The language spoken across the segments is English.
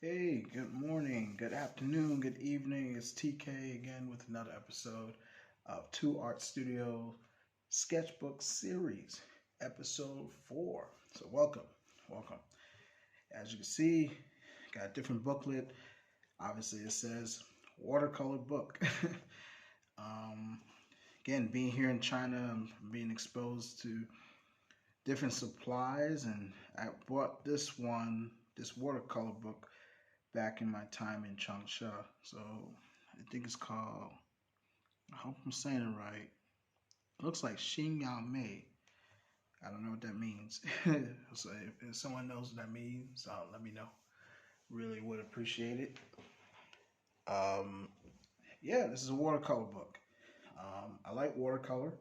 Hey, good morning, good afternoon, good evening. It's TK again with another episode of Two Art Studio Sketchbook Series, episode 4. So, welcome. As you can see, got a different booklet. Obviously, it says watercolor book. um, Again, being here in China, I'm being exposed to different supplies, and I bought this watercolor book back in my time in Changsha. So I think it's called, I hope I'm saying it right. It looks like Xin Yao Mei. I don't know what that means. So if someone knows what that means, let me know. Really would appreciate it. Um, yeah, this is a watercolor book. I like watercolor.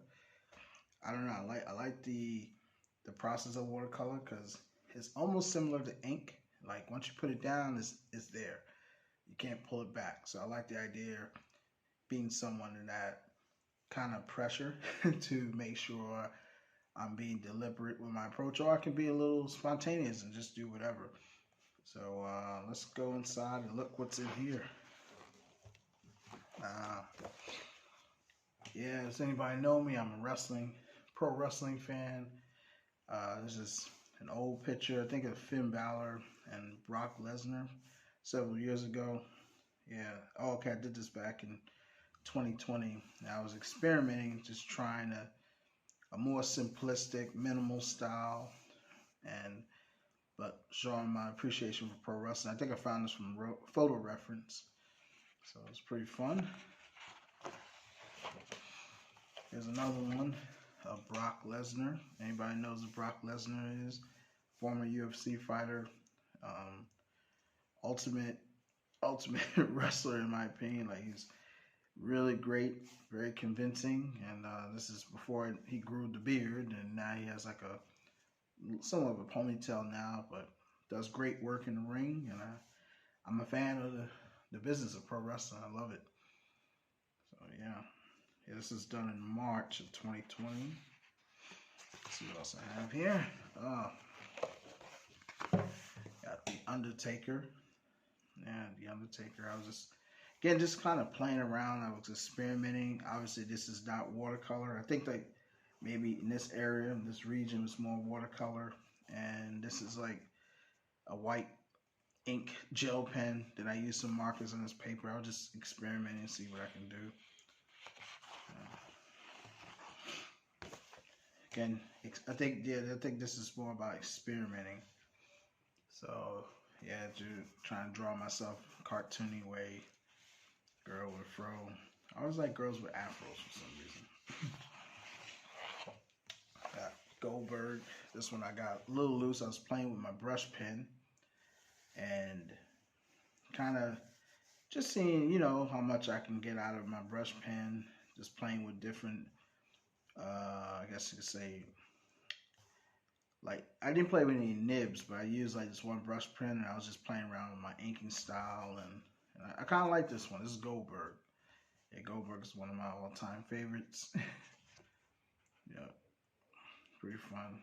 I don't know. I like the process of watercolor because it's almost similar to ink. Like once you put it down, it's there. You can't pull it back. So I like the idea of being someone in that kind of pressure to make sure I'm being deliberate with my approach, or I can be a little spontaneous and just do whatever. So let's go inside and look what's in here. Uh, yeah, does anybody know me? I'm a pro wrestling fan. This is an old picture, I think of Finn Balor and Brock Lesnar several years ago. Yeah, oh, okay, I did this back in 2020. I was experimenting, just trying a more simplistic, minimal style, and but showing my appreciation for pro wrestling. I think I found this from Photo Reference, so it's pretty fun. Here's another one of Brock Lesnar. Anybody knows who Brock Lesnar is? Former UFC fighter, um, ultimate ultimate wrestler in my opinion. Like he's really great, very convincing, and this is before he grew the beard, and now he has like a somewhat of a ponytail now, but does great work in the ring, and I'm a fan of the business of pro wrestling. I love it. So yeah, this is done in March of 2020. Let's see what else I have here. Got the Undertaker. Yeah, the Undertaker. I was just kind of playing around. I was experimenting. Obviously, this is not watercolor. I think like maybe in this area, in this region, it's more watercolor, and this is like a white ink gel pen that I use some markers on this paper. I'll just experiment and see what I can do. Again, I think this is more about experimenting. So yeah, to try and draw myself cartoony way, girl with fro. I always like girls with afros for some reason. Got Goldberg. This one I got a little loose. I was playing with my brush pen and kind of just seeing, how much I can get out of my brush pen. Just playing with different, I guess you could say, like I didn't play with any nibs, but I used like this one brush pen, and I was just playing around with my inking style, and I kind of like this one. This is Goldberg. Yeah, Goldberg is one of my all-time favorites. Yeah, pretty fun.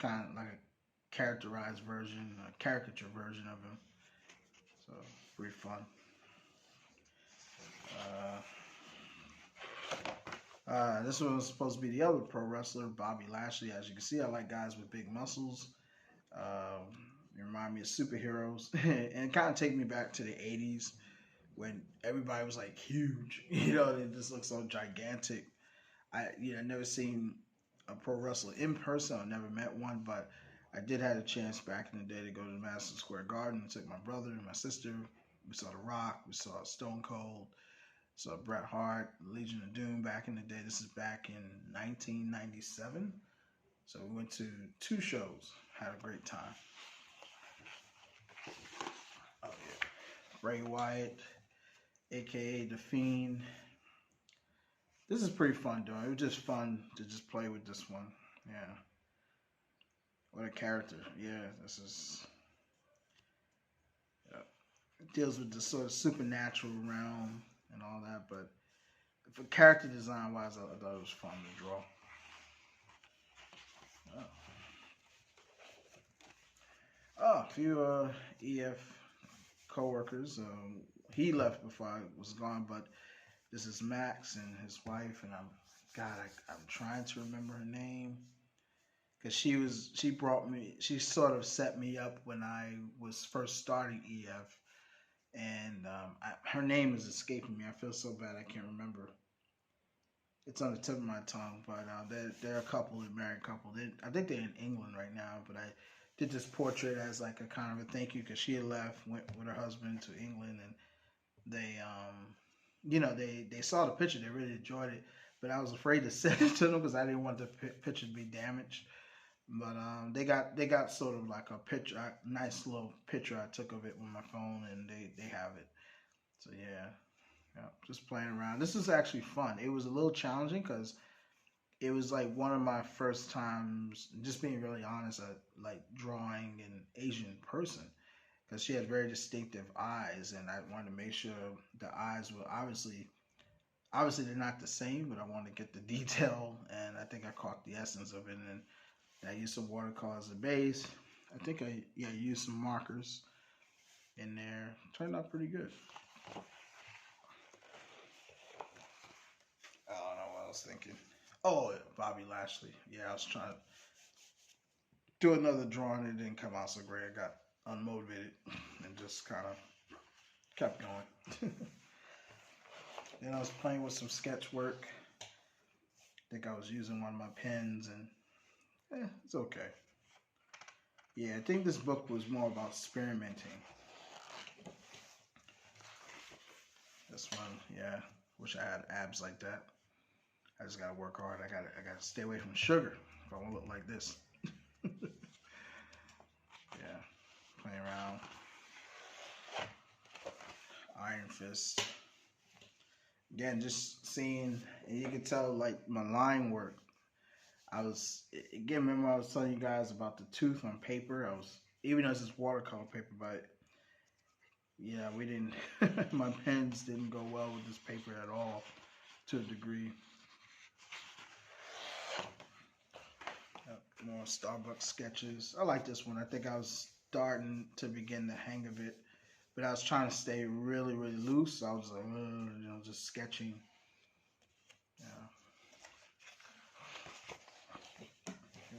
Kind of like a characterized version, a caricature version of him. So pretty fun. This one was supposed to be the other pro wrestler, Bobby Lashley. As you can see, I like guys with big muscles. They remind me of superheroes, and it kind of take me back to the '80s when everybody was like huge. They just look so gigantic. I never seen a pro wrestler in person. I never met one, but I did have a chance back in the day to go to the Madison Square Garden. I took my brother and my sister. We saw The Rock. We saw Stone Cold. So Bret Hart, Legion of Doom back in the day. This is back in 1997. So we went to 2 shows. Had a great time. Oh yeah. Bray Wyatt, aka The Fiend. This is pretty fun though. It was just fun to just play with this one. Yeah. What a character. Yeah, this is it deals with the sort of supernatural realm and all that, but for character design wise, I thought it was fun to draw. Oh, a few EF co-workers. He left before I was gone, but this is Max and his wife, and I'm trying to remember her name because she sort of set me up when I was first starting EF, and her name is escaping me. I feel so bad I can't remember. It's on the tip of my tongue, but they're a couple, a married couple. I think they're in England right now, but I did this portrait as like a kind of a thank you because she had left, went with her husband to England, and they they saw the picture, they really enjoyed it, but I was afraid to send it to them because I didn't want the picture to be damaged. But they got sort of like a picture, a nice little picture I took of it with my phone, and they have it. So yeah. Yeah, just playing around. This is actually fun. It was a little challenging because it was like one of my first times, just being really honest, like drawing an Asian person because she had very distinctive eyes, and I wanted to make sure the eyes were obviously they're not the same, but I wanted to get the detail, and I think I caught the essence of it. And I used some watercolor as a base. I think I used some markers in there. Turned out pretty good. I don't know what I was thinking. Oh, Bobby Lashley. Yeah, I was trying to do another drawing. It didn't come out so great. I got unmotivated and just kind of kept going. Then I was playing with some sketch work. I think I was using one of my pens, and it's okay. Yeah, I think this book was more about experimenting. This one, yeah. Wish I had abs like that. I just gotta work hard. I gotta stay away from sugar if I want to look like this. Yeah, playing around. Iron Fist. Again, just seeing, and you can tell like my line work. Remember I was telling you guys about the tooth on paper. Even though this is watercolor paper, but yeah, we didn't, my pens didn't go well with this paper at all to a degree. More Starbucks sketches. I like this one. I think I was starting to begin the hang of it, but I was trying to stay really, really loose. I was like, just sketching. Yeah.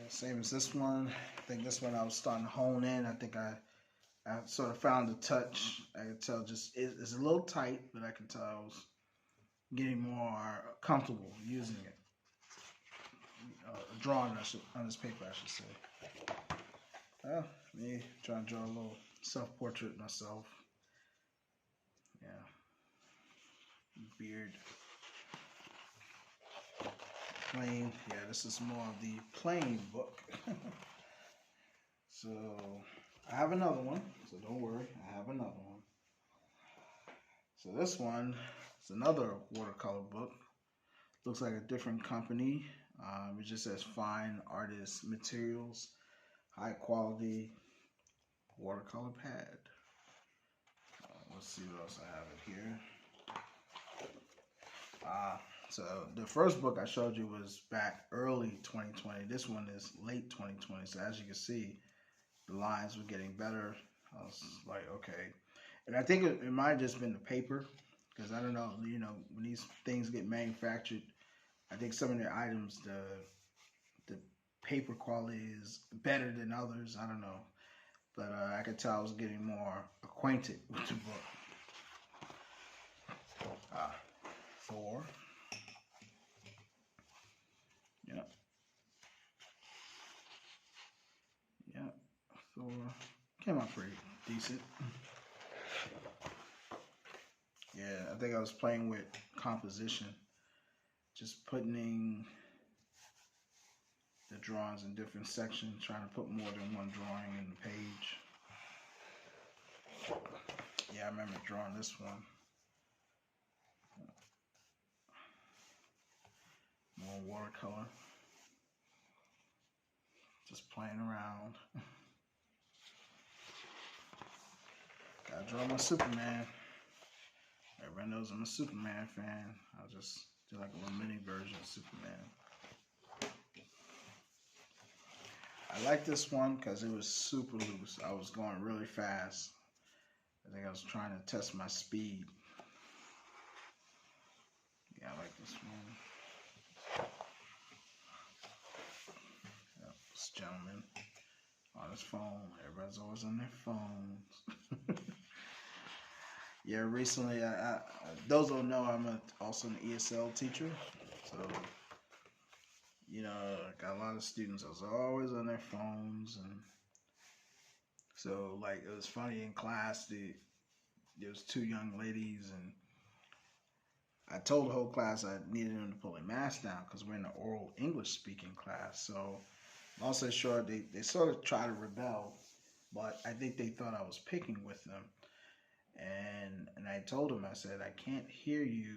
Same as this one. I think this one I was starting to hone in. I think I sort of found the touch. I could tell it's a little tight, but I could tell I was getting more comfortable using it. Drawing on this paper, I should say. Well, me trying to draw a little self-portrait myself. Yeah. Beard. Plain. Yeah, this is more of the plain book. So, I have another one. So don't worry, I have another one. So this one is another watercolor book. Looks like a different company. It just says fine artist materials, high quality watercolor pad. Let's see what else I have it here. So the first book I showed you was back early 2020. This one is late 2020. So as you can see, the lines were getting better. I was like, okay. And I think it might have just been the paper, because I don't know, when these things get manufactured, I think some of their items, the paper quality is better than others. I don't know. But I could tell I was getting more acquainted with the book. 4. Yep. Yep. 4. Came out pretty decent. Yeah, I think I was playing with composition. Just putting the drawings in different sections, trying to put more than one drawing in the page. Yeah, I remember drawing this one. More watercolor. Just playing around. Gotta draw my Superman. Everybody knows I'm a Superman fan. I'll just do like a little mini version of Superman. I like this one because it was super loose. I was going really fast. I think think I was trying to test my speed. Yeah, I like this one. Yep, this gentleman on his phone. Everybody's always on their phones. Yeah, recently, those who don't know, I'm also an ESL teacher. So, you know, I got a lot of students that was always on their phones. And so, like, it was funny in class, there was two young ladies, and I told the whole class I needed them to pull their mask down because we're in an oral English speaking class. So, long story short, they sort of tried to rebel, but I think they thought I was picking with them. And I told them, I said, I can't hear you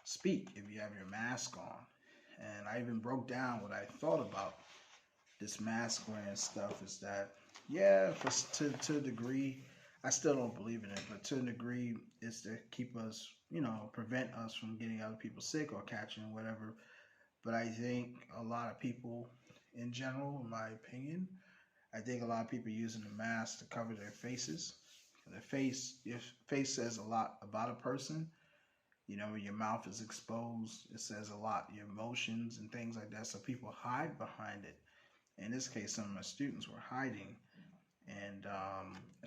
speak if you have your mask on. And I even broke down what I thought about this mask wearing stuff is that, yeah, to a degree, I still don't believe in it, but to a degree, it's to keep us, you know, prevent us from getting other people sick or catching whatever. But I think a lot of people, in general, in my opinion, I think a lot of people are using the mask to cover their faces. Your face says a lot about a person. You know, when your mouth is exposed, it says a lot, your emotions and things like that. So people hide behind it. In this case, some of my students were hiding. And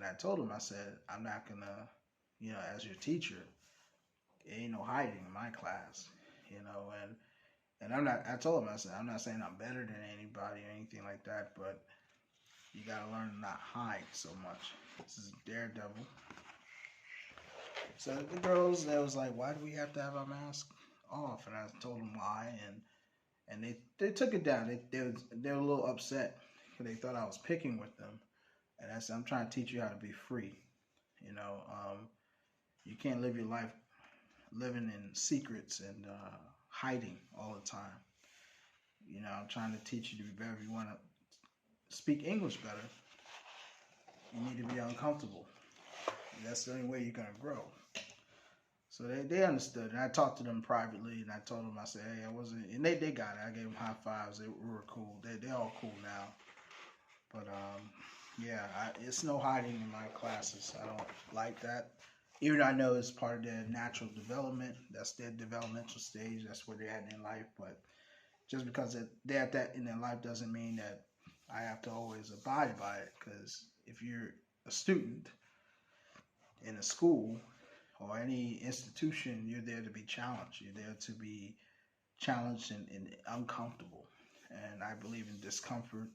I told them, I said, I'm not going to, you know, as your teacher, there ain't no hiding in my class, you know. And I told them, I said, I'm not saying I'm better than anybody or anything like that, but you got to learn to not hide so much. This is Daredevil. So the girls, they was like, why do we have to have our mask off? And I told them why, and they took it down. They were a little upset because they thought I was picking with them. And I said, I'm trying to teach you how to be free. You know, you can't live your life living in secrets and hiding all the time. You know, I'm trying to teach you to be better. If you want to speak English better, you need to be uncomfortable. That's the only way you're going to grow. So they understood. And I talked to them privately, and I told them, I said, hey, I wasn't, and they got it. I gave them high fives. They were cool. They're all cool now. But, yeah, it's no hiding in my classes. I don't like that. Even though I know it's part of their natural development. That's their developmental stage. That's where they're at in life. But just because they're at that in their life doesn't mean that I have to always abide by it. Because if you're a student in a school or any institution, you're there to be challenged. You're there to be challenged and uncomfortable. And I believe in discomfort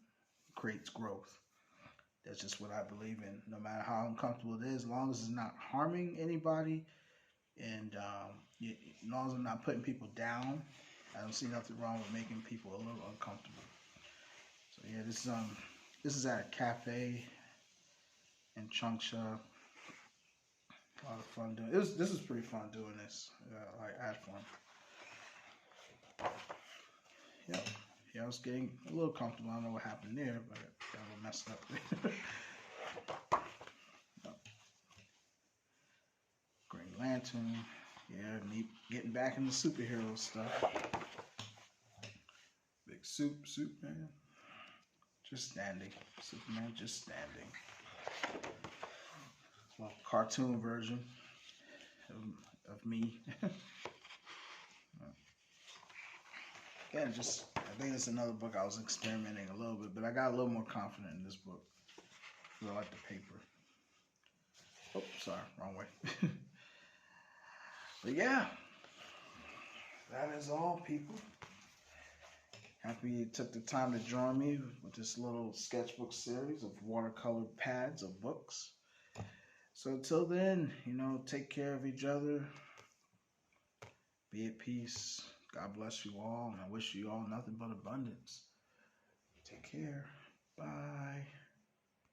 creates growth. That's just what I believe in. No matter how uncomfortable it is, as long as it's not harming anybody, and as long as I'm not putting people down, I don't see nothing wrong with making people a little uncomfortable. So yeah, this is at a cafe in Changsha. A lot of fun doing this. Is pretty fun doing this. I had fun. Yep. Yeah, I was getting a little comfortable. I don't know what happened there, but it got a little messed up. Yep. Green Lantern. Yeah, me getting back into superhero stuff. Big Superman. Just standing. Superman just standing. Well, cartoon version of me. Again, I think it's another book I was experimenting a little bit, but I got a little more confident in this book. I like the paper. Oh, sorry, wrong way. But yeah, that is all, people. Happy you took the time to join me with this little sketchbook series of watercolor pads of books. So until then, you know, take care of each other. Be at peace. God bless you all, and I wish you all nothing but abundance. Take care. Bye.